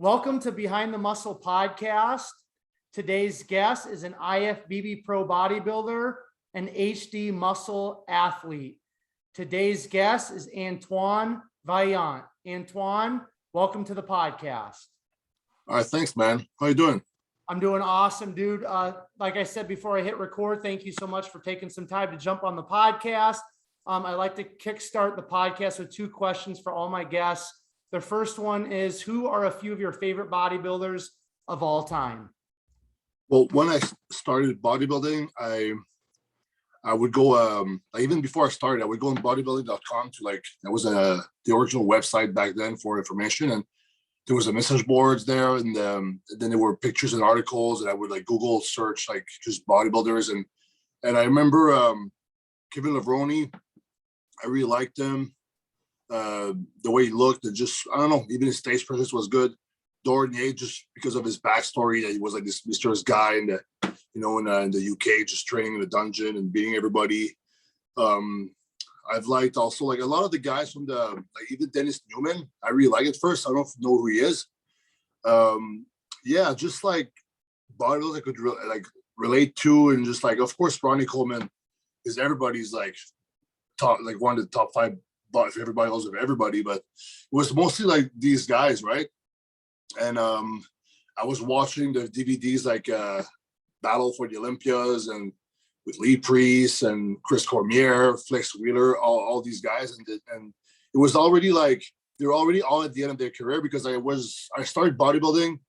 Welcome to Behind the Muscle podcast. Today's guest is an IFBB pro bodybuilder and HD muscle athlete. Today's guest is Antoine Vallaint. Antoine, welcome to the podcast. All right, thanks, man. How you doing? I'm doing awesome, dude. Like I said before I hit record, thank you so much for taking some time to jump on the podcast. I like to kickstart the podcast with two questions for all my guests. The first one is, who are a few of your favorite bodybuilders of all time? Well, when I started bodybuilding, I would go, even before I started, I would go on bodybuilding.com to that was the original website back then for information. And there was a message boards there. And then there were pictures and articles, and I would Google search, just bodybuilders. And I remember Kevin Levrone, I really liked him. The way he looked, and just, I don't know, even his stage presence was good. Dornier, just because of his backstory, that he was this mysterious guy in the UK, just training in a dungeon and beating everybody. I've liked also a lot of the guys from even Dennis Newman. I really like it first. I don't know who he is. Yeah, just bodybuilders I could relate to, and just of course Ronnie Coleman is everybody's top, one of the top five. But if everybody knows of everybody, but it was mostly these guys, right? And I was watching the DVDs Battle for the Olympias, and with Lee Priest and Chris Cormier, Flex Wheeler, all these guys, and it was already they were already all at the end of their career, because I started bodybuilding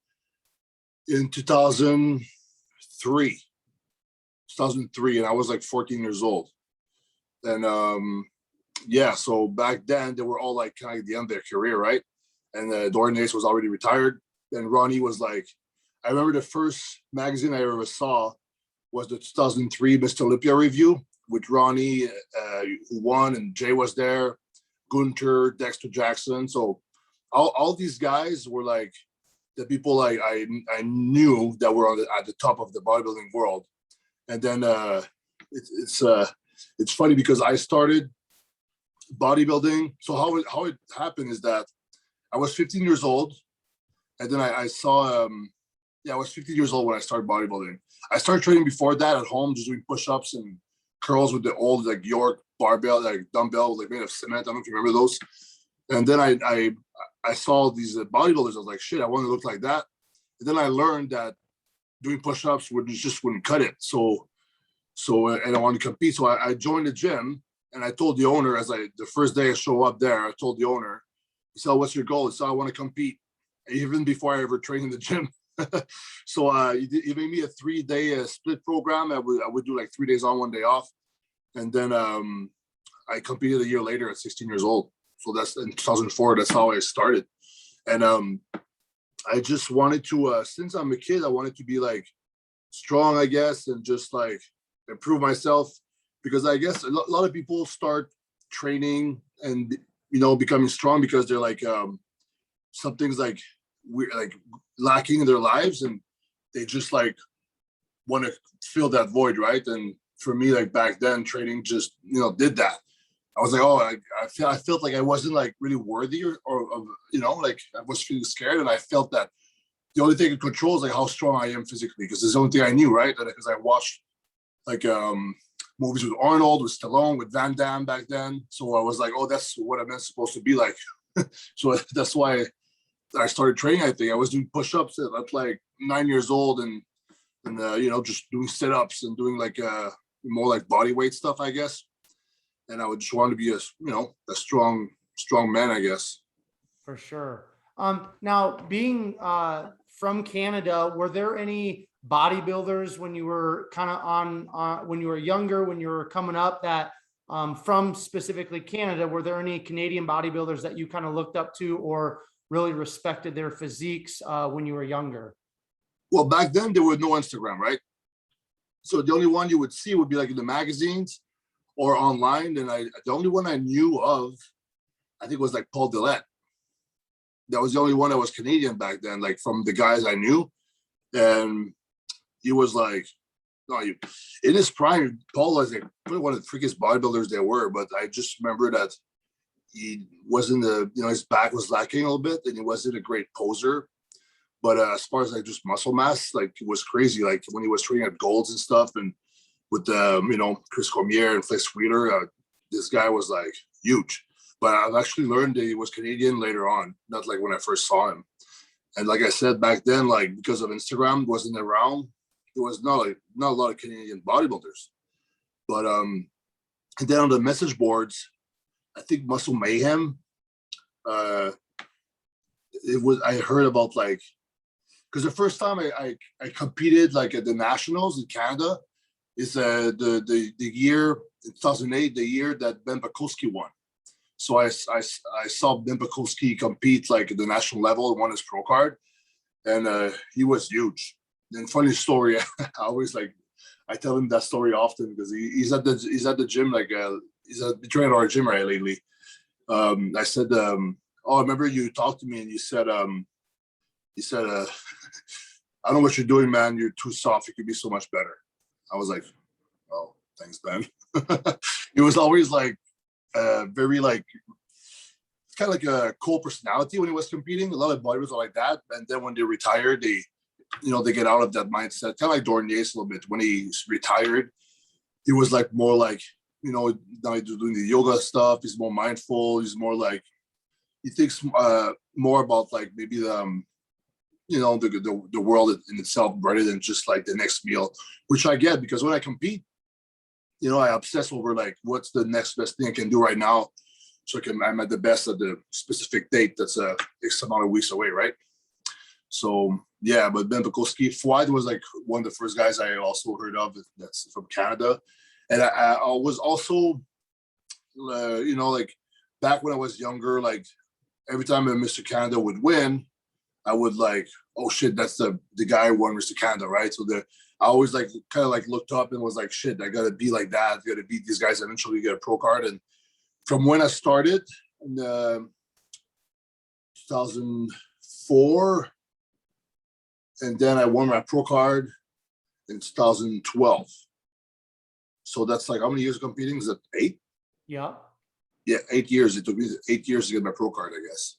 in 2003, and I was 14 years old, and yeah, so back then they were all kind of at the end of their career, right? And Dornier was already retired, and Ronnie was I remember the first magazine I ever saw was the 2003 Mr. Olympia review with Ronnie, who won, and Jay was there, Gunter, Dexter Jackson. So all these guys were the people I knew that were at the top of the bodybuilding world. And then it's funny because I started bodybuilding. So how it happened is that I was 15 years old, and then I saw I was 15 years old when I started bodybuilding. I started training before that at home, just doing push-ups and curls with the old York barbell, dumbbell made of cement. I don't know if you remember those. And then I saw these bodybuilders. I was like, shit, I want to look like that. And then I learned that doing push-ups wouldn't cut it. So and I wanted to compete. So I joined the gym. And I told the owner, the first day I show up there, I told the owner, he said, "What's your goal?" He said, "I want to compete," even before I ever trained in the gym. So he made me a 3-day split program. I would do 3 days on, 1 day off. And then I competed a year later at 16 years old. So that's in 2004. That's how I started. And I just wanted to, since I'm a kid, I wanted to be strong, I guess, and just improve myself. Because I guess a lot of people start training and becoming strong because they're something's we're lacking in their lives, and they just want to fill that void, right? And for me, back then, training just did that. I was I felt like I wasn't really worthy or I was feeling scared, and I felt that the only thing I could control is how strong I am physically, because it's the only thing I knew, right? Because I watched movies with Arnold, with Stallone, with Van Damme back then. So I was oh, that's what I'm supposed to be like. So that's why I started training. I think I was doing push-ups at 9 years old, and just doing sit-ups and doing more body weight stuff, I guess. And I would just want to be a strong man, I guess. For sure. Now, being from Canada, were there any bodybuilders when you were kind of on when you were younger, when you were coming up, that from specifically Canada, were there any Canadian bodybuilders that you kind of looked up to or really respected their physiques when you were younger? Well, back then there was no Instagram, right? So the only one you would see would be in the magazines or online. And the only one I knew of, I think, was Paul Dillette. That was the only one that was Canadian back then, from the guys I knew. And he was in his prime, Paul was probably one of the freakiest bodybuilders there were. But I just remember that he wasn't his back was lacking a little bit, and he wasn't a great poser. But as far as like just muscle mass, like it was crazy. Like when he was training at Golds and stuff, and with Chris Cormier and Flex Wheeler, this guy was like huge. But I've actually learned that he was Canadian later on, not like when I first saw him. And like I said back then, like because of Instagram wasn't around, there was not a lot of Canadian bodybuilders. But and then on the message boards, I think Muscle Mayhem. I heard about like, because the first time I competed like at the nationals in Canada is the year 2008, the year that Ben Pakulski won. So I saw Ben Pakulski compete like at the national level, won his pro card, and he was huge. And funny story, I always like, I tell him that story often because he's at the gym, like he's training at our gym right lately. I said, oh, I remember you talked to me and you said, I don't know what you're doing, man. You're too soft. You could be so much better. I was like, oh, thanks, Ben. It was always like very like, kind of like a cool personality when he was competing. A lot of bodybuilders are like that. And then when they retire, they get out of that mindset. Kind of like Dornier a little bit. When he retired, he was like more like, now he's doing the yoga stuff. He's more mindful. He's more like, he thinks more about like maybe the world in itself rather than just like the next meal, which I get because when I compete, I obsess over like what's the next best thing I can do right now, so I'm at the best at the specific date that's X amount of weeks away, right? So yeah, but Ben Pakulski, Fouad was like one of the first guys I also heard of that's from Canada, and I was also, like back when I was younger, like every time Mr. Canada would win, I would like, oh shit, that's the guy who won Mr. Canada, right? So I always like kind of like looked up and was like, shit, I gotta be like that. I gotta beat these guys eventually, get a pro card. And from when I started in 2004, and then I won my pro card in 2012. So that's like how many years of competing? Is it 8? Yeah. Yeah, 8 years. It took me 8 years to get my pro card, I guess.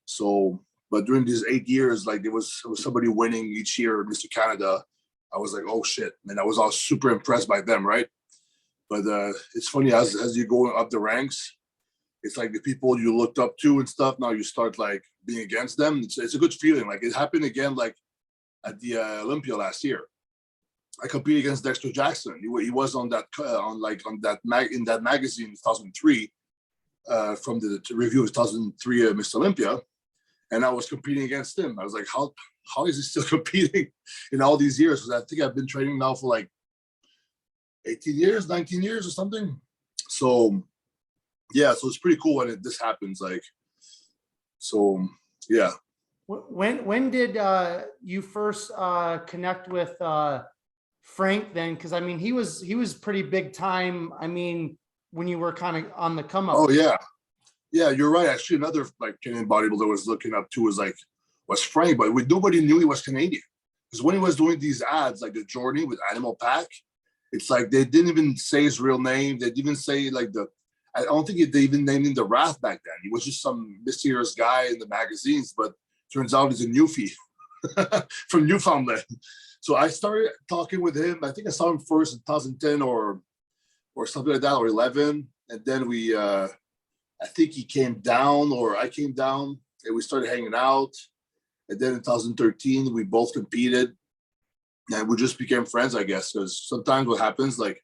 So, but during these 8 years, like there was somebody winning each year, Mr. Canada. I was like, oh shit, man! I was all super impressed by them, right? But it's funny as you go up the ranks, it's like the people you looked up to and stuff. Now you start like being against them. It's a good feeling. Like it happened again, like at the Olympia last year. I competed against Dexter Jackson. He was on that in that magazine in 2003. From the review of 2003 Mr. Olympia, and I was competing against him. I was like, how is he still competing in all these years? Because I think I've been training now for like 18 years, 19 years or something. So yeah, so it's pretty cool when this happens. Like, so yeah. When did you first connect with Frank then? Because I mean, he was pretty big time. I mean, when you were kind of on the come up. Oh yeah, you're right. Actually, another like Canadian bodybuilder was looking up to was Frank, but nobody knew he was Canadian because when he was doing these ads like the Journey with Animal Pack, it's like they didn't even say his real name. They didn't even say like I don't think they even named him the Wrath back then. He was just some mysterious guy in the magazines, but turns out he's a Newfie from Newfoundland. So I started talking with him. I think I saw him first in 2010 or something like that, or 11. And then I think he came down or I came down and we started hanging out. And then in 2013, we both competed and we just became friends, I guess, because sometimes what happens, like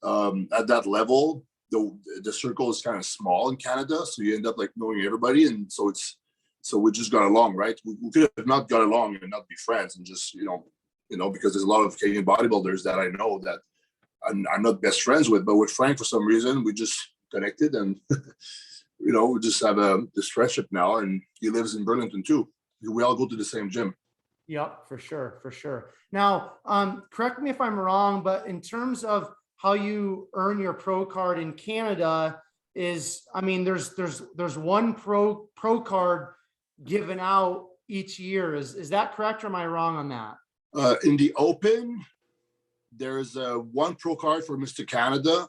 at that level, the circle is kind of small in Canada. So you end up like knowing everybody. And so we just got along, right? We could have not got along and not be friends and just, because there's a lot of Canadian bodybuilders that I know that I'm not best friends with, but with Frank, for some reason, we just connected and, we just have this friendship now, and he lives in Burlington too. We all go to the same gym. Yep, for sure. Now, correct me if I'm wrong, but in terms of how you earn your pro card in Canada there's one pro card given out each year. Is that correct, or am I wrong on that? In the Open, there's one pro card for Mr. Canada,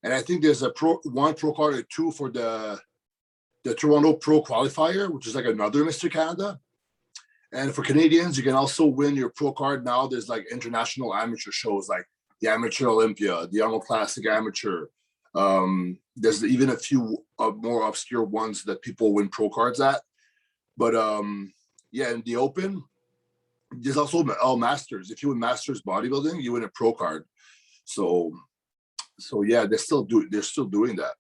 and I think there's one pro card or two for the Toronto Pro Qualifier, which is like another Mr. Canada. And for Canadians, you can also win your pro card now. There's like international amateur shows like the Amateur Olympia, the Arnold Classic Amateur. There's even a few more obscure ones that people win pro cards at. But yeah, in the Open, there's also all Masters. If you win Masters bodybuilding, you win a pro card. So yeah, they're still doing that.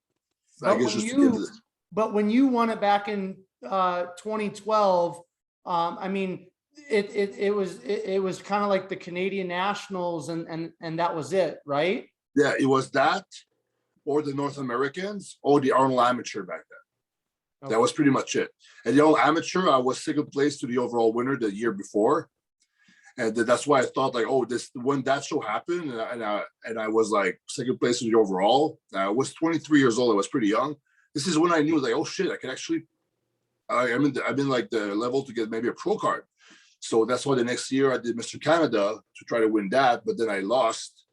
I guess just to get to this. But when you won it back in 2012, I mean, it was kind of like the Canadian Nationals and that was it, right? Yeah, it was that, or the North Americans, or the Arnold Amateur back then. Okay. That was pretty much it. And the Arnold Amateur, I was second place to the overall winner the year before. And that's why I thought like, oh, when that show happened, and I was like second place in the overall. I was 23 years old. I was pretty young. This is when I knew like, oh shit, I can actually. I'm in like the level to get maybe a pro card. So that's why the next year I did Mr. Canada to try to win that, but then I lost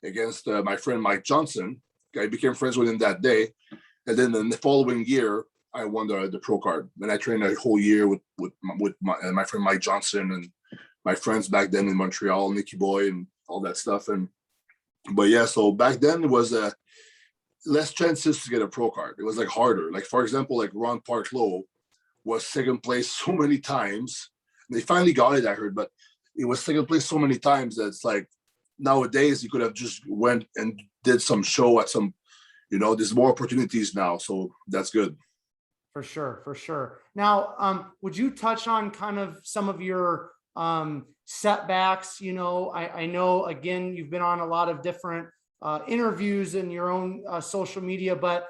against my friend Mike Johnson. I became friends with him that day, and then the following year I won the pro card. And I trained a whole year with my friend Mike Johnson and my friends back then in Montreal, Nicky Boy and all that stuff. But yeah, so back then it was less chances to get a pro card. It was like harder. Like for example, like Ron Parklow was second place so many times. They finally got it, I heard, but it was second place so many times that it's like nowadays you could have just went and did some show at some, there's more opportunities now. So that's good. For sure. Now, would you touch on kind of some of your setbacks? I know, again, you've been on a lot of different interviews in your own social media, but,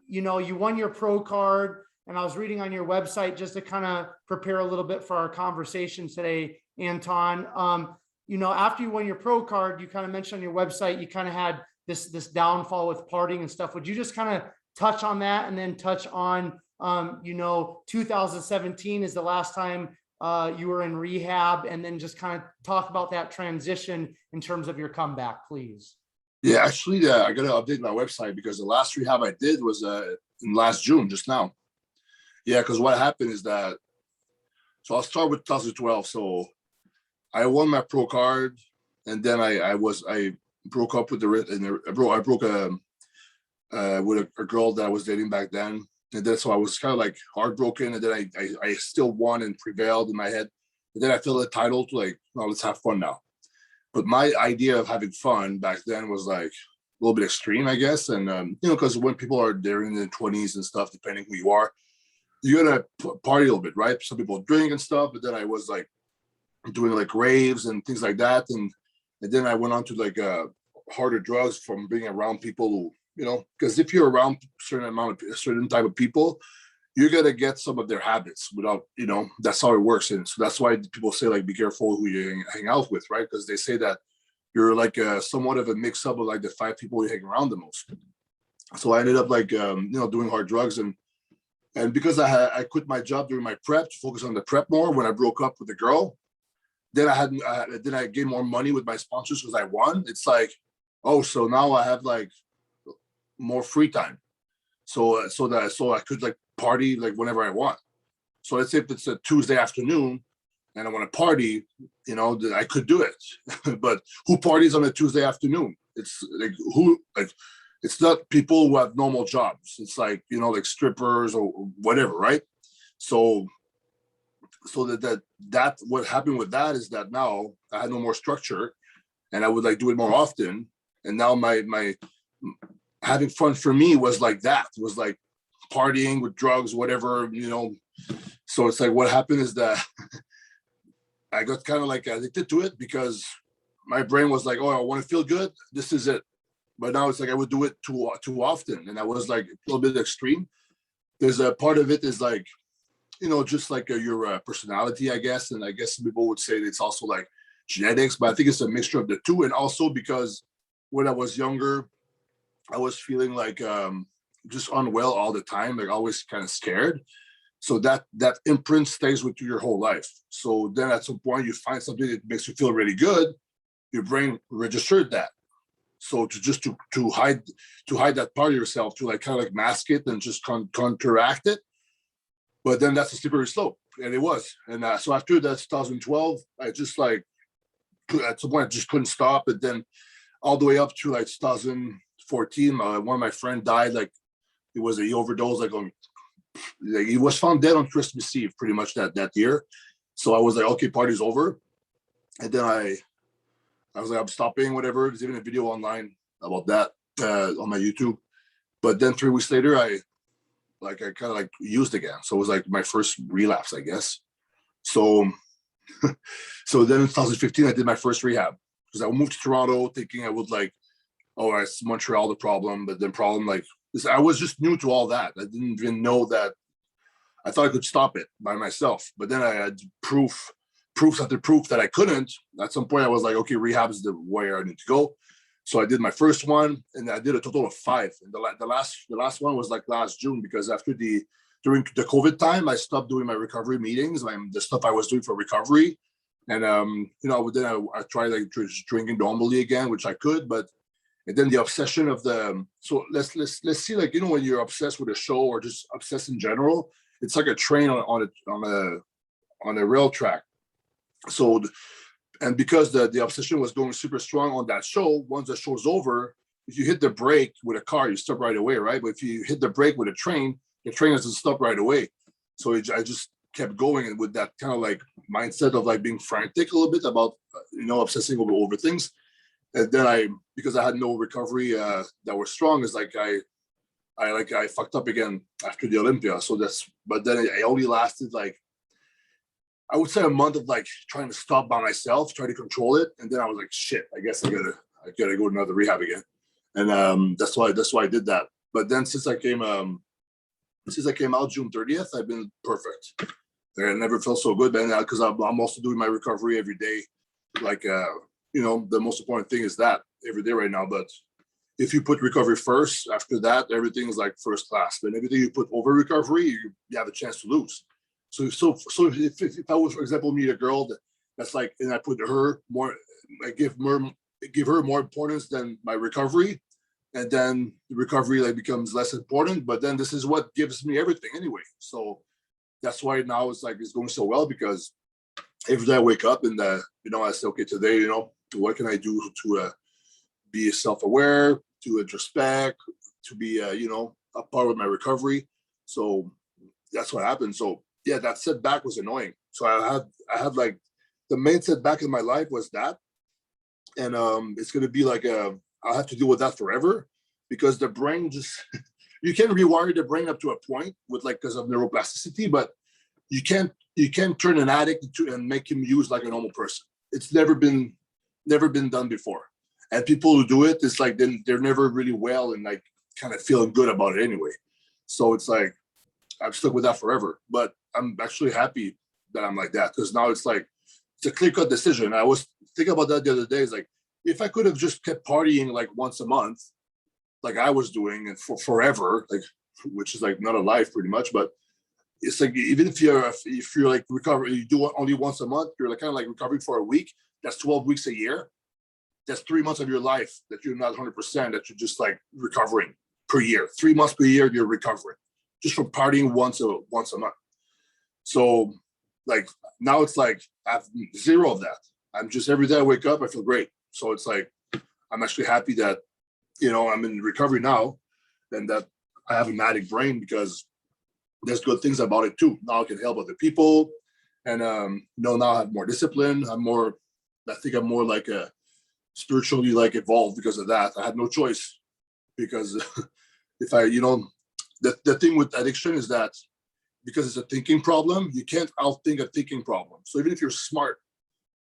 you won your pro card, and I was reading on your website just to kind of prepare a little bit for our conversation today, Anton. After you won your pro card, you kind of mentioned on your website, you kind of had this downfall with partying and stuff. Would you just kind of touch on that, and then touch on, 2017 is the last time you were in rehab, and then just kind of talk about that transition in terms of your comeback, please. Yeah, actually, I got to update my website because the last rehab I did was in last June, just now. Yeah, because what happened is that, so I'll start with 2012. So I won my pro card, and then I broke up with I broke with a girl that I was dating back then, and then so I was kind of like heartbroken, and then I still won and prevailed in my head, and then I felt entitled to like, no, let's have fun now. But my idea of having fun back then was like a little bit extreme, I guess, and because when people are there in their 20s and stuff, depending who you are, you're gonna party a little bit, right? Some people drink and stuff, but then I was like doing like raves and things like that, and then I went on to like harder drugs from being around people who, because if you're around a certain type of people, you're gonna get some of their habits without, that's how it works. And so that's why people say like, be careful who you hang out with, right? Because they say that you're like somewhat of a mix up of like the 5 people you hang around the most. So I ended up like doing hard drugs, and because I quit my job during my prep to focus on the prep more when I broke up with the girl, then I gained more money with my sponsors because I won. It's like, oh, so now I have like more free time, so I could like party like whenever I want. So let's say if it's a Tuesday afternoon and I want to party, I could do it. But who parties on a Tuesday afternoon? It's like it's not people who have normal jobs. It's like, like strippers or whatever, right? So that what happened with that is that now I had no more structure, and I would like do it more often. And now my having fun for me was like that. It was like partying with drugs, whatever, So it's like what happened is that I got kind of like addicted to it because my brain was like, oh, I want to feel good. This is it. But now it's like I would do it too often, and I was like a little bit extreme. There's a part of it is like, just like your personality, I guess. And I guess some people would say it's also like genetics, but I think it's a mixture of the two. And also because when I was younger, I was feeling like just unwell all the time, like always kind of scared. So that imprint stays with you your whole life. So then at some point you find something that makes you feel really good, your brain registered that. So to hide that part of yourself, to like kind of like mask it and just counteract it, but then that's a slippery slope, and it was. And so after that 2012, I just like at some point I just couldn't stop. And then all the way up to like 2014, one of my friends died. Like he overdosed like he was found dead on Christmas Eve, pretty much that year. So I was like, okay, party's over. And then I was like, I'm stopping, whatever. There's even a video online about that on my YouTube. But then 3 weeks later, I kind of like used again. So it was like my first relapse, I guess. So so then in 2015, I did my first rehab because I moved to Toronto thinking I would like, oh, it's Montreal the problem, but then problem like I was just new to all that. I didn't even know that. I thought I could stop it by myself, but then I had proof after proof that I couldn't. At some point, I was like, okay, rehab is the way I need to go. So I did my first one, and I did a total of 5. And the last one was like last June, because during the COVID time, I stopped doing my recovery meetings, the stuff I was doing for recovery, and then I tried like drinking normally again, which I could, but. And then the obsession of so let's see, like, when you're obsessed with a show or just obsessed in general, it's like a train on a rail track. So, and because the obsession was going super strong on that show, once the show's over, if you hit the brake with a car, you stop right away, right? But if you hit the brake with a train, the train doesn't stop right away. So I just kept going, and with that kind of like mindset of like being frantic a little bit about obsessing over things. And then because I had no recovery that was strong, is like I fucked up again after the Olympia. But then it only lasted like, I would say, a month of like trying to stop by myself, try to control it. And then I was like, shit, I guess I gotta go to another rehab again. And that's why I did that. But then since I came out June 30th, I've been perfect. I never felt so good, but because I'm also doing my recovery every day, like the most important thing is that every day right now. But if you put recovery first, after that, everything is like first class. But everything you put over recovery, you have a chance to lose. So if I was, for example, meet a girl that's like, and I put her more, I give her more importance than my recovery, and then the recovery like becomes less important. But then this is what gives me everything anyway. So that's why now it's going so well, because every day I wake up and I say, okay, today, what can I do to be self-aware, to introspect, to be a part of my recovery. So that's what happened. So yeah, that setback was annoying. So I had like the main setback in my life was that, and it's gonna be like I'll have to deal with that forever, because the brain just you can rewire the brain up to a point with because of neuroplasticity, but you can't turn an addict and make him use like a normal person. It's never been done before. And people who do it, it's like they're never really well and like kind of feeling good about it anyway. So it's like I'm stuck with that forever. But I'm actually happy that I'm like that, because now it's a clear-cut decision. I was thinking about that the other day. It's like, if I could have just kept partying like once a month, like I was doing, and for forever, like, which is like not a life pretty much, but it's like, even if you're like recovering, you do it only once a month, you're like kind of like recovering for a week. That's 12 weeks a year. That's 3 months of your life that you're not 100%, that you're just like recovering per year. 3 months per year you're recovering just from partying once a month. So like now it's like I have 0 of that. I'm just, every day I wake up, I feel great. So it's like I'm actually happy that I'm in recovery now, and that I have an addict brain, because there's good things about it too. Now I can help other people, and now I have more discipline. I think I'm more like a spiritually like evolved because of that. I had no choice, because if I, the thing with addiction is that because it's a thinking problem, you can't outthink a thinking problem. So even if you're smart,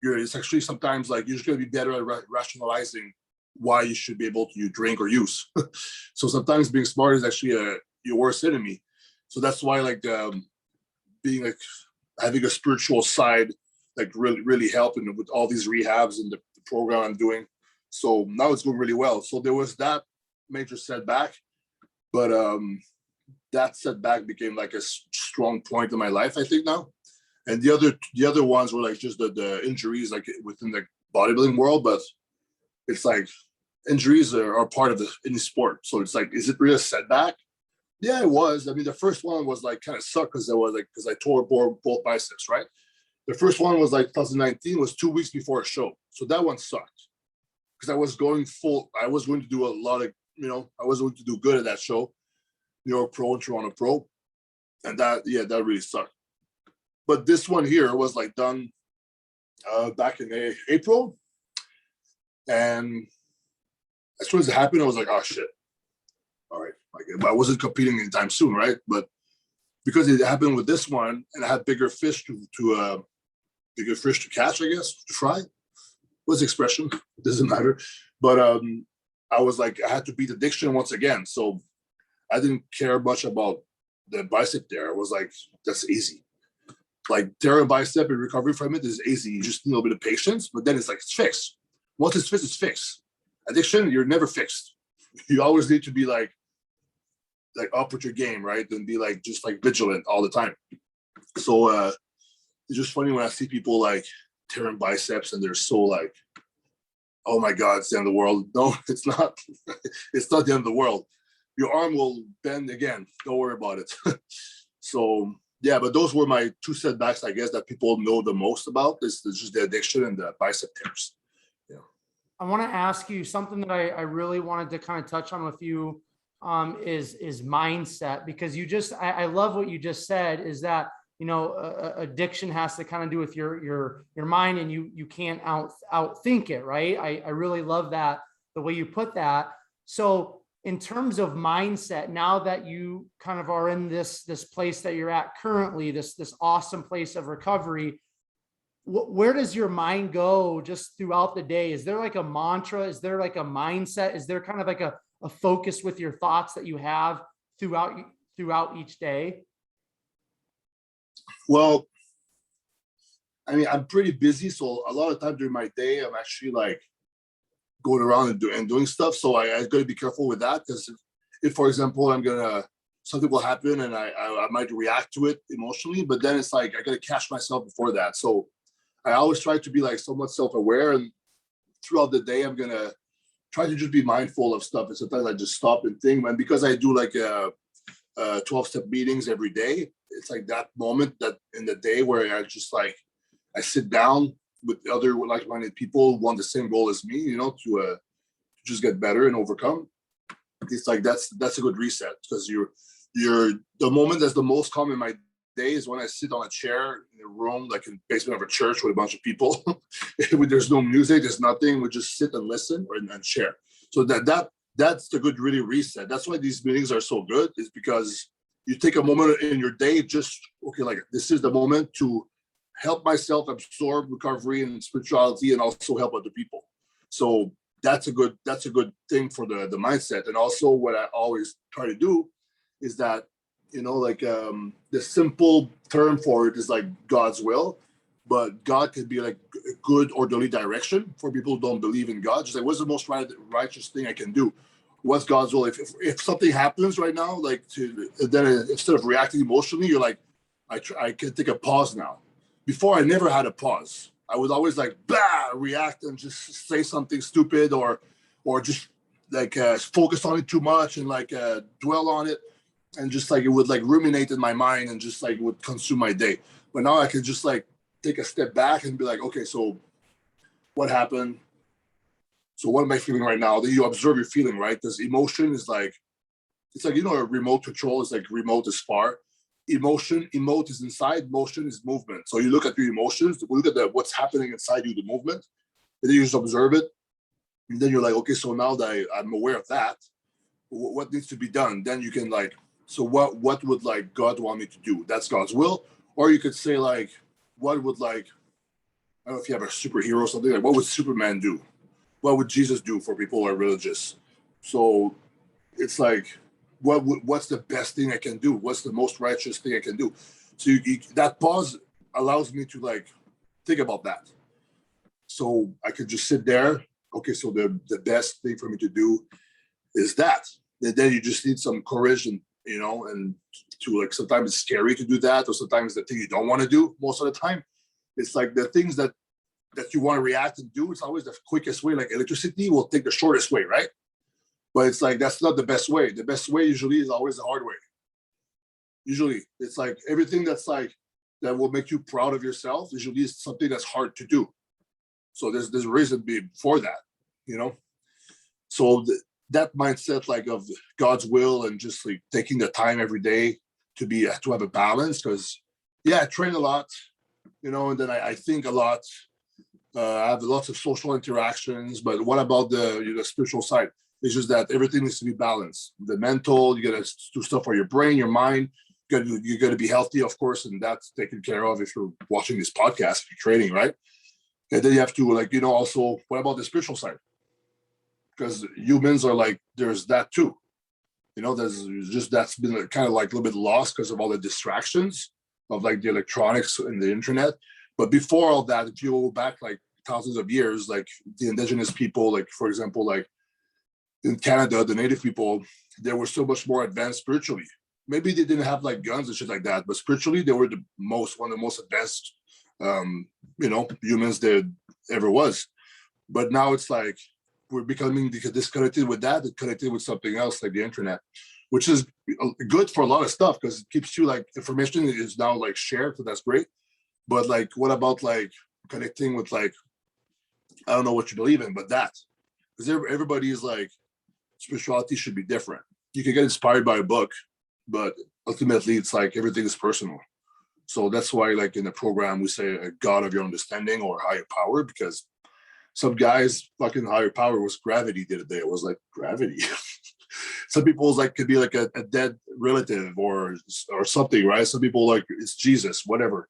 it's actually sometimes like you're just going to be better at rationalizing why you should be able to drink or use. So sometimes being smart is actually your worst enemy. So that's why being like having a spiritual side like really helping with all these rehabs and the program I'm doing. So now it's going really well. So there was that major setback, but that setback became like a strong point in my life, I think now. And the other ones were like just the injuries like within the bodybuilding world, but it's like injuries are part of any sport. So it's like, is it really a setback? Yeah, it was. I mean, the first one was like kind of sucked because I tore both biceps, right? The first one was like 2019, was 2 weeks before a show. So that one sucked because I was going to do a lot of, I was going to do good at that show, New York Pro and Toronto Pro. And that really sucked. But this one here was like done back in April. And as soon as it happened, I was like, oh shit. All right. Like, I wasn't competing anytime soon, right? But because it happened with this one and I had bigger fish to catch, I guess, to fry. What's the expression? It doesn't matter. But I was like, I had to beat addiction once again. So I didn't care much about the bicep there. I was like, that's easy. Like tearing a bicep and recovery from it is easy. You just need a little bit of patience, but then it's like, it's fixed. Once it's fixed, it's fixed. Addiction, you're never fixed. You always need to be like up with your game, right? And be like, just like vigilant all the time. So it's just funny when I see people like tearing biceps and they're so like, oh my God, it's the end of the world. No, it's not. It's not the end of the world. Your arm will bend again. Don't worry about it. So yeah, but those were my two setbacks, I guess, that people know the most about. Is just the addiction and the bicep tears. Yeah. I want to ask you something that I really wanted to kind of touch on with you is mindset, because I love what you just said, is that, addiction has to kind of do with your mind, and you can't outthink it. Right. I really love that, the way you put that. So in terms of mindset, now that you kind of are in this place that you're at currently, this awesome place of recovery, where does your mind go just throughout the day? Is there like a mantra? Is there like a mindset? Is there kind of like a focus with your thoughts that you have throughout each day? Well, I mean, I'm pretty busy, so a lot of time during my day, I'm actually like going around and doing stuff. So I got to be careful with that, because if, for example, something will happen and I might react to it emotionally, but then it's like I got to catch myself before that. So I always try to be like somewhat self-aware, and throughout the day, I'm gonna try to just be mindful of stuff. And sometimes I just stop and think, man, because I do like 12-step meetings every day. It's like that moment that in the day where I sit down with other like-minded people who want the same goal as me, to just get better and overcome. It's like that's a good reset, because you're the moment that's the most common in my day is when I sit on a chair in a room, like in the basement of a church with a bunch of people. There's no music, there's nothing. We just sit and listen and share. So that's the good really reset. That's why these meetings are so good, is because you take a moment in your day, like this is the moment to help myself absorb recovery and spirituality, and also help other people. So that's a good thing for the mindset. And also what I always try to do is that, the simple term for it is like God's will, but God could be like a good orderly direction for people who don't believe in God. Just like, what's the most righteous thing I can do? What's God's will? If something happens right now, then instead of reacting emotionally, you're like, I can take a pause now. Before, I never had a pause. I would always react and just say something stupid or just like focus on it too much and dwell on it, and just like it would like ruminate in my mind and just like would consume my day. But now I can just like take a step back and be like, okay, so what happened? So what am I feeling right now? Then you observe your feeling, right? Because emotion is like, it's like, a remote control is like remote is far. Emote is inside, motion is movement. So you look at your emotions, look at what's happening inside you, the movement, and then you just observe it. And then you're like, okay, so now that I'm aware of that, what needs to be done? Then you can like, so what would like God want me to do? That's God's will. Or you could say like, what would like, I don't know if you have a superhero or something, like what would Superman do? What would Jesus do for people who are religious? So it's like, what's the best thing I can do? What's the most righteous thing I can do? So that pause allows me to like think about that. So I could just sit there. Okay, so the best thing for me to do is that. And then you just need some courage and to like, sometimes it's scary to do that, or sometimes the thing you don't want to do. Most of the time, it's like the things that you want to react and do. It's always the quickest way. Like electricity will take the shortest way, right? But it's like, that's not the best way. The best way usually is always the hard way. Usually it's like everything that's like that will make you proud of yourself usually is something that's hard to do. So there's a reason for that, you know. So that mindset like of God's will and just like taking the time every day to have a balance, because yeah, I train a lot, you know, and then I think a lot. I have lots of social interactions, but what about the spiritual side? It's just that everything needs to be balanced. The mental, you gotta do stuff for your brain, your mind. You gotta be healthy, of course, and that's taken care of if you're watching this podcast, if you're training, right? And then you have to like, you know, also what about the spiritual side? Because humans are like, there's that too. You know, there's just that's been kind of like a little bit lost because of all the distractions of like the electronics and the internet. But before all that, if you go back like thousands of years, like the indigenous people, like for example, like in Canada, the native people, they were so much more advanced spiritually. Maybe they didn't have like guns and shit like that, but spiritually they were one of the most advanced, you know, humans there ever was. But now it's like we're becoming disconnected with that and connected with something else like the internet, which is good for a lot of stuff because it keeps you like information is now like shared, so that's great. But like, what about like connecting with like, I don't know what you believe in, but that, because everybody is like, spirituality should be different. You can get inspired by a book, but ultimately it's like everything is personal. So that's why like in the program, we say a God of your understanding or higher power, because some guys fucking higher power was gravity the other day. It was like gravity. Some people's like could be like a dead relative or something, right? Some people like it's Jesus, whatever.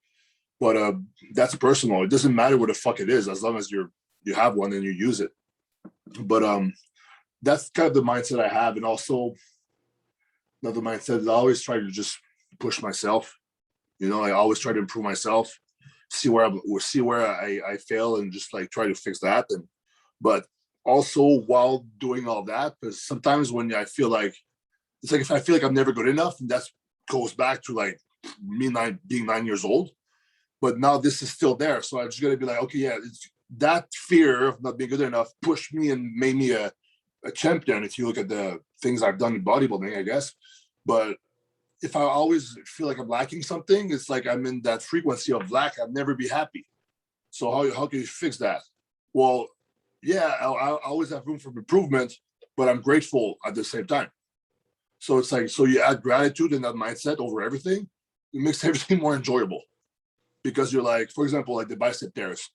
But that's personal. It doesn't matter what the fuck it is, as long as you have one and you use it. But that's kind of the mindset I have. And also another mindset is I always try to just push myself. You know, I always try to improve myself, see where I fail and just like try to fix that. But also while doing all that, because sometimes when I feel like it's like if I feel like I'm never good enough, and that goes back to like me being 9 years old. But now this is still there. So I just got to be like, okay, yeah, that fear of not being good enough pushed me and made me a champion. If you look at the things I've done in bodybuilding, I guess. But if I always feel like I'm lacking something, it's like I'm in that frequency of lack. I'll never be happy. So how can you fix that? Well, yeah, I always have room for improvement, but I'm grateful at the same time. So it's like, so you add gratitude and that mindset over everything, it makes everything more enjoyable. Because you're like, for example, like the bicep tears.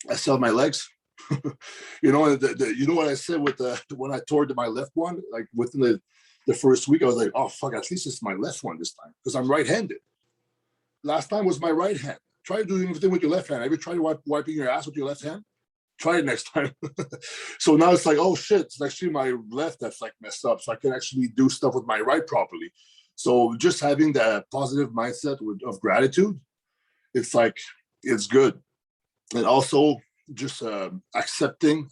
I sell my legs. You know, you know what I said with when I tore my left one, like within the first week, I was like, oh fuck, at least it's my left one this time because I'm right-handed. Last time was my right hand. Try doing everything with your left hand. Have you tried wiping your ass with your left hand? Try it next time. So now it's like, oh shit, it's actually my left that's like messed up. So I can actually do stuff with my right properly. So just having that positive mindset of gratitude, it's like, it's good. And also just accepting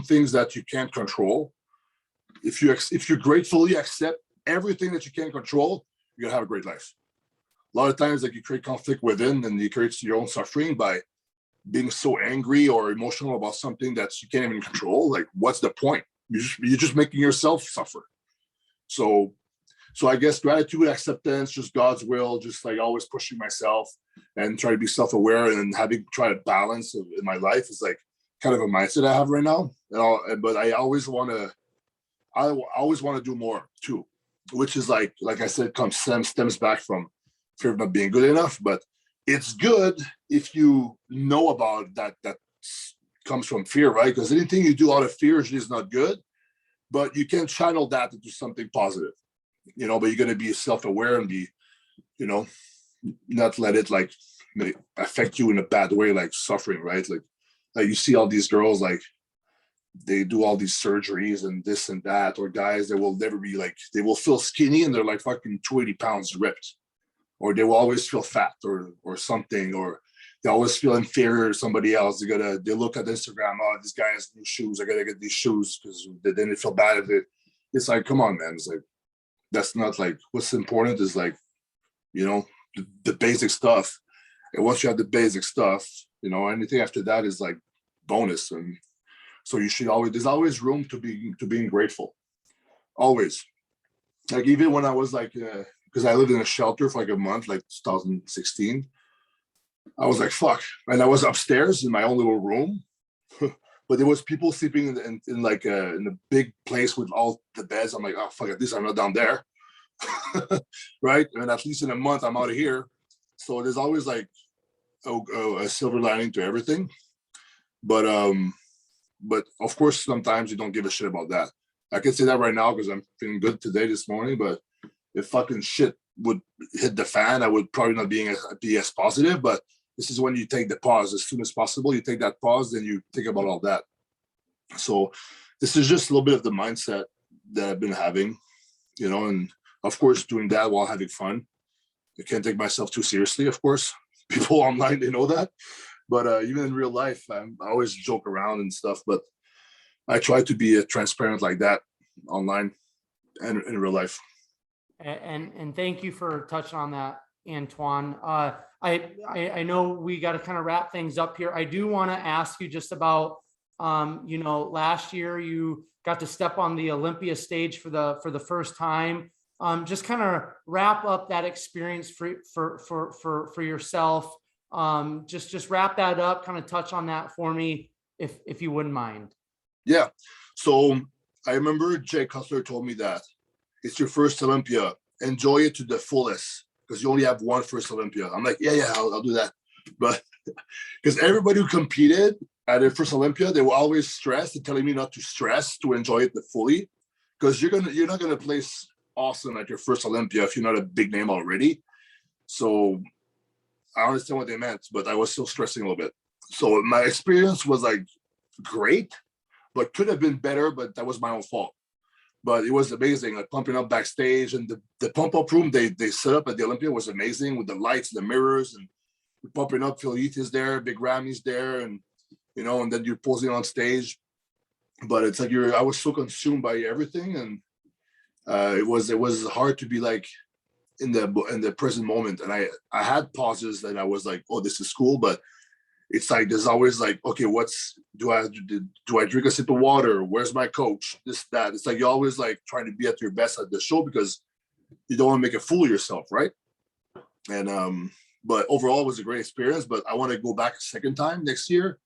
things that you can't control. If you gratefully accept everything that you can't control, you're gonna have a great life. A lot of times like you create conflict within and you create your own suffering by being so angry or emotional about something that you can't even control. Like what's the point? You're just making yourself suffer. So I guess gratitude, acceptance, just God's will, just like always pushing myself and try to be self-aware and try to balance in my life is like kind of a mindset I have right now. But I always want to do more too, which is like I said, stems back from fear of not being good enough. But it's good if you know about that comes from fear, right? Because anything you do out of fear is not good, but you can channel that into something positive. You know, but you're going to be self-aware and be, you know, not let it like affect you in a bad way, like suffering, right? Like you see all these girls, like they do all these surgeries and this and that, or guys that will never be like, they will feel skinny and they're like fucking 280 pounds ripped, or they will always feel fat or something, or they always feel inferior to somebody else. They look at Instagram, oh, this guy has new shoes, I gotta get these shoes because then they feel bad at it. It's like, come on, man. It's like, that's not like, what's important is like, you know, the basic stuff. And once you have the basic stuff, you know, anything after that is like bonus. And so there's always room to being grateful. Always. Like even when I was like, because I lived in a shelter for like a month, like 2016, I was like, fuck. And I was upstairs in my own little room, but there was people sleeping in like in a big place with all the beds. I'm like, oh fuck, at least I'm not down there. Right? And at least in a month, I'm out of here. So there's always like a silver lining to everything. But of course, sometimes you don't give a shit about that. I can say that right now because I'm feeling good today, this morning. But if fucking shit would hit the fan, I would probably not be as positive. But this is when you take the pause as soon as possible. You take that pause, then you think about all that. So this is just a little bit of the mindset that I've been having, and of course doing that while having fun. I can't take myself too seriously, of course. People online, they know that. But even in real life, I always joke around and stuff. But I try to be transparent like that online and in real life. And thank you for touching on that, Antoine. I know we got to kind of wrap things up here. I do want to ask you just about, last year you got to step on the Olympia stage for the first time. Just kind of wrap up that experience for yourself. Just wrap that up, kind of touch on that for me, if you wouldn't mind. Yeah. So I remember Jay Cutler told me that it's your first Olympia. Enjoy it to the fullest because you only have one first Olympia. I'm like, yeah, I'll do that. But because everybody who competed at their first Olympia, they were always stressed and telling me not to stress, to enjoy it fully, because you're not gonna place awesome at your first Olympia if you're not a big name already. So I understand what they meant, but I was still stressing a little bit. So my experience was like great, but could have been better, but that was my own fault. But it was amazing, like pumping up backstage, and the pump up room they set up at the Olympia was amazing with the lights, the mirrors, and pumping up. Phil Heath is there, Big Ramy's there, and and then you're posing on stage. But it's like I was so consumed by everything, and it was hard to be like in the present moment. And I had pauses that I was like, oh, this is cool, but it's like there's always like, okay, do I drink a sip of water? Where's my coach? This, that. It's like you're always like trying to be at your best at the show because you don't want to make a fool of yourself, right? And but overall it was a great experience. But I want to go back a second time next year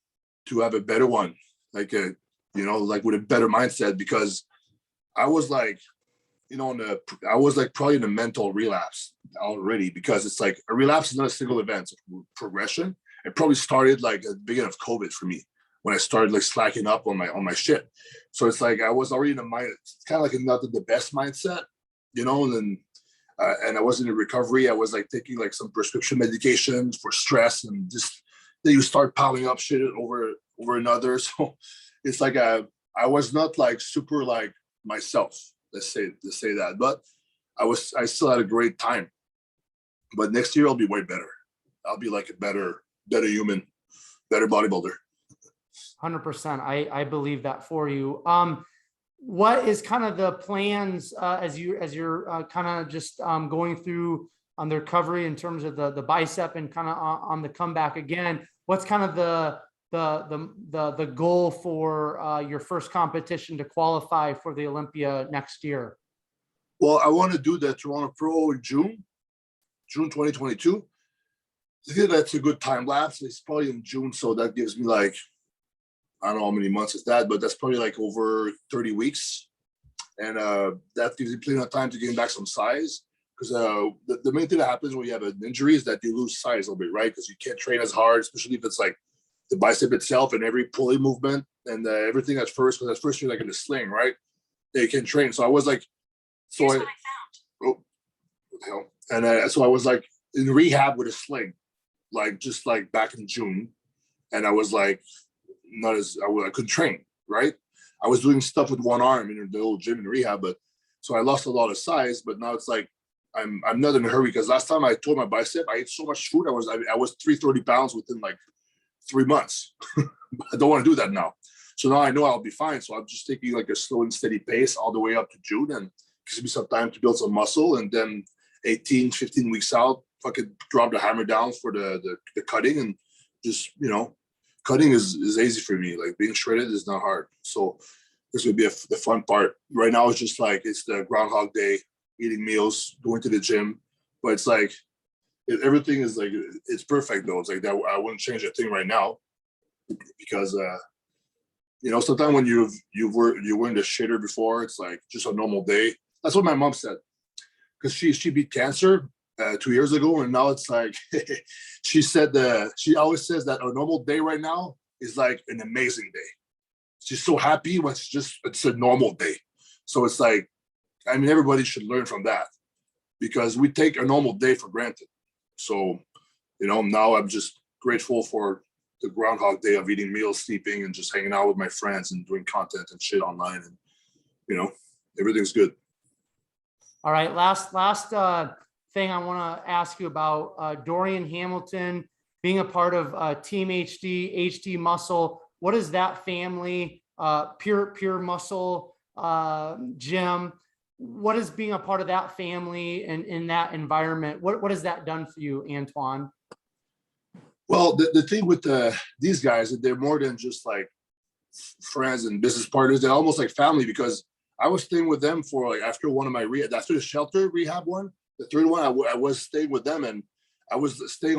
to have a better one, like like with a better mindset, because I was like, I was like probably in a mental relapse already, because it's like a relapse is not a single event, it's a progression. It probably started like at the beginning of COVID for me, when I started like slacking up on my shit. So it's like I was already in a mind, it's kind of like not the best mindset, and then and I was in a recovery. I was like taking like some prescription medications for stress, and just then you start piling up shit over another. So it's like I was not like super like myself. Let's say that, but I still had a great time. But next year I'll be way better. I'll be like a better human, better bodybuilder. 100%. I believe that for you. What is kind of the plans as you're kind of just going through on the recovery in terms of the bicep and kind of on the comeback again? What's kind of the goal for your first competition to qualify for the Olympia next year? Well, I want to do the Toronto Pro in June 2022. I think that's a good time lapse. It's probably in June, so that gives me like, I don't know how many months is that, but that's probably like over 30 weeks. And that gives you plenty of time to gain back some size. Because the main thing that happens when you have an injury is that you lose size a little bit, right? Because you can't train as hard, especially if it's like the bicep itself and every pulley movement and everything at first. Because at first you're like in a sling, right? That you can train. So I was like, so I found. Oh, what the hell? And so I was like in rehab with a sling, like just like back in June. And I was like, I couldn't train, right? I was doing stuff with one arm in the old gym in rehab, but so I lost a lot of size. But now it's like I'm not in a hurry, because last time I tore my bicep, I ate so much food. I was 330 pounds within like 3 months. I don't want to do that now. So now I know I'll be fine. So I'm just taking like a slow and steady pace all the way up to June, and gives me some time to build some muscle. And then 15 weeks out, fucking drop the hammer down for the cutting, and just cutting is easy for me. Like being shredded is not hard. So this would be the fun part. Right now it's just like it's the Groundhog Day eating meals, going to the gym. But it's like everything is like it's perfect though. It's like that. I wouldn't change a thing right now because sometimes when you were in the shitter before, it's like just a normal day. That's what my mom said because she beat cancer 2 years ago, and now it's like she said she always says that a normal day right now is like an amazing day. She's so happy when it's a normal day. So it's like, I mean, everybody should learn from that because we take a normal day for granted. So, now I'm just grateful for the Groundhog Day of eating meals, sleeping, and just hanging out with my friends and doing content and shit online. And, everything's good. All right. Last thing I want to ask you about Dorian Hamilton being a part of Team HD Muscle. What is that family, Pure Muscle gym? What is being a part of that family and in that environment? What has that done for you, Antoine? Well, the thing with these guys, they're more than just like friends and business partners. They're almost like family because I was staying with them for like after one of my after the shelter rehab one, the third one, I was staying with them and I was staying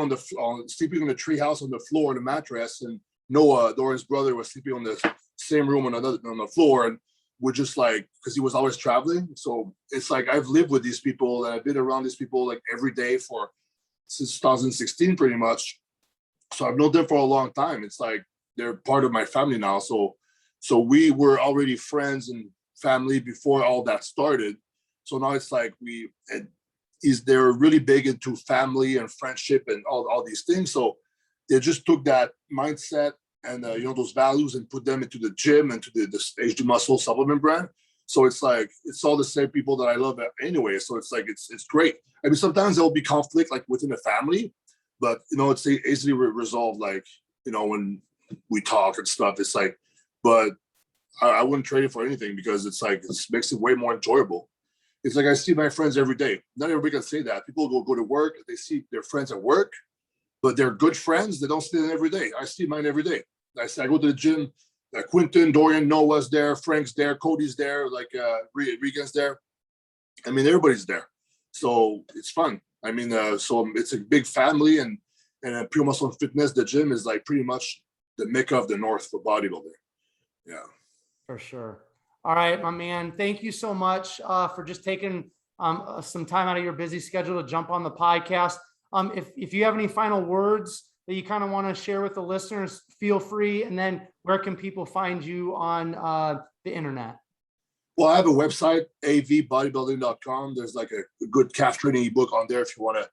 sleeping in the treehouse on the floor on the mattress, and Noah, Dorian's brother, was sleeping on the same room on the floor, and we're just like, because he was always traveling. So it's like I've lived with these people and I've been around these people like every day since 2016 pretty much. So I've known them for a long time. It's like they're part of my family now. So we were already friends and family before all that started. So now it's like they're really big into family and friendship and all these things. So they just took that mindset and those values and put them into the gym and to the HD Muscle supplement brand. So it's like it's all the same people that I love anyway. So it's like it's great. I mean, sometimes there'll be conflict like within the family, but it's easily resolved. Like when we talk and stuff, it's like, but I wouldn't trade it for anything because it's like it makes it way more enjoyable. It's like I see my friends every day. Not everybody can say that. People go to work, they see their friends at work, but they're good friends. They don't see them every day. I see mine every day. I go to the gym. Quentin, Dorian, Noah's there, Frank's there, Cody's there, like Regan's there. I mean, everybody's there. So it's fun. I mean, so it's a big family, and Pure Muscle and Fitness, the gym is like pretty much the Mecca of the North for bodybuilding. Yeah. For sure. All right, my man. Thank you so much for just taking some time out of your busy schedule to jump on the podcast. If you have any final words that you kind of want to share with the listeners, feel free. And then where can people find you on the internet? Well, I have a website, avbodybuilding.com. There's like a good calf training ebook on there if you want to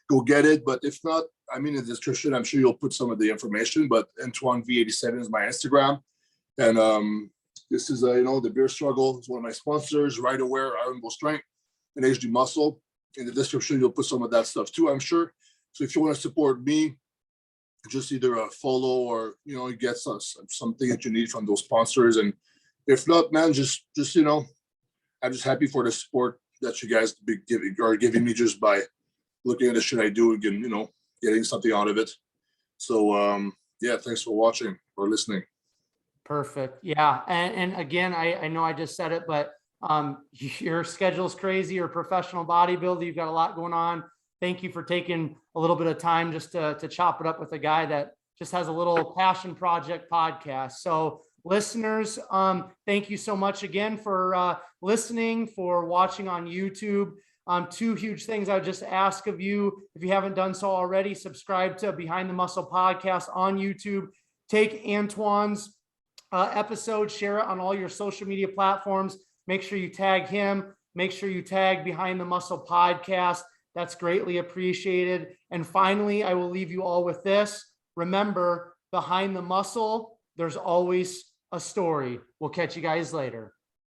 go get it. But if not, I mean, in the description, I'm sure you'll put some of the information. But Antoine V87 is my Instagram. And this is, the Beer Struggle is one of my sponsors, Right Aware, Iron Bull Strength, and HD Muscle. In the description, you'll put some of that stuff too, I'm sure. So if you want to support me, just either follow or, get something that you need from those sponsors. And if not, man, just I'm just happy for the support that you guys are giving me just by looking at the shit I do and getting something out of it. So, yeah, thanks for watching or listening. Perfect. Yeah. And again, I know I just said it, but your schedule's crazy. You're a professional bodybuilder. You've got a lot going on. Thank you for taking a little bit of time just to chop it up with a guy that just has a little passion project podcast. So listeners, thank you so much again for listening, for watching on YouTube. Two huge things I would just ask of you, if you haven't done so already, subscribe to Behind the Muscle podcast on YouTube. Take Antoine's episode, share it on all your social media platforms. Make sure you tag him. Make sure you tag Behind the Muscle podcast. That's greatly appreciated. And finally, I will leave you all with this. Remember, behind the muscle, there's always a story. We'll catch you guys later.